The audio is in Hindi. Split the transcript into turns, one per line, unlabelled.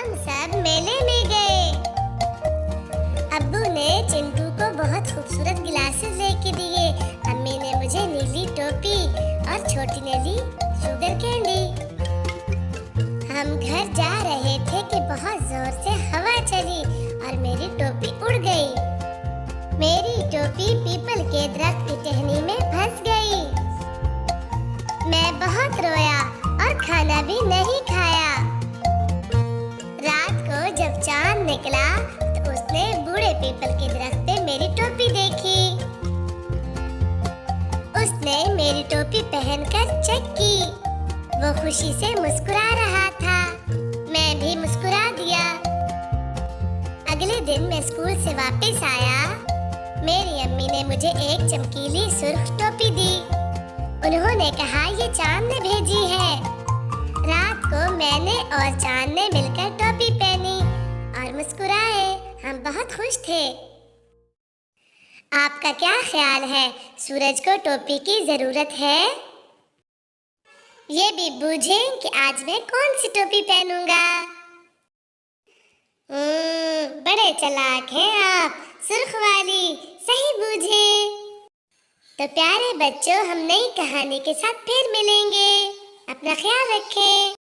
हम सब मेले में गए। अब्बू ने चिंटू को बहुत खूबसूरत गिलासेस लेके दिए। अम्मी ने मुझे नीली टोपी और छोटी नीली शुगर कैंडी। हम घर जा रहे थे कि बहुत जोर से हवा चली और मेरी टोपी उड़ गई। मेरी टोपी पीपल के दरख्त की टहनी में फंस गई। मैं बहुत रोया और खाना भी नहीं खाया। रात को जब चांद निकला तो उसने बूढ़े पीपल के दरख्त पे मेरी टोपी देखी। उसने मेरी टोपी पहनकर चेक की। वो खुशी से मुस्कुरा रहा था। मैं भी मुस्कुरा दिया। अगले दिन मैं स्कूल से वापस आया। मेरी अम्मी ने मुझे एक चमकीली सुर्ख टोपी दी। उन्होंने कहा ये चांद ने भेजी है। रात को मैंने और चांद ने मिलकर टोपी पहनी और मुस्कुराए। हम बहुत खुश थे। आपका क्या ख्याल है, सूरज को टोपी की जरूरत है? ये भी बूझें कि आज मैं कौन सी टोपी पहनूंगा। बड़े चालाक हैं आप, सुर्ख वाली। सही बूझे। तो प्यारे बच्चों, हम नई कहानी के साथ फिर मिलेंगे। अपना ख्याल रखें।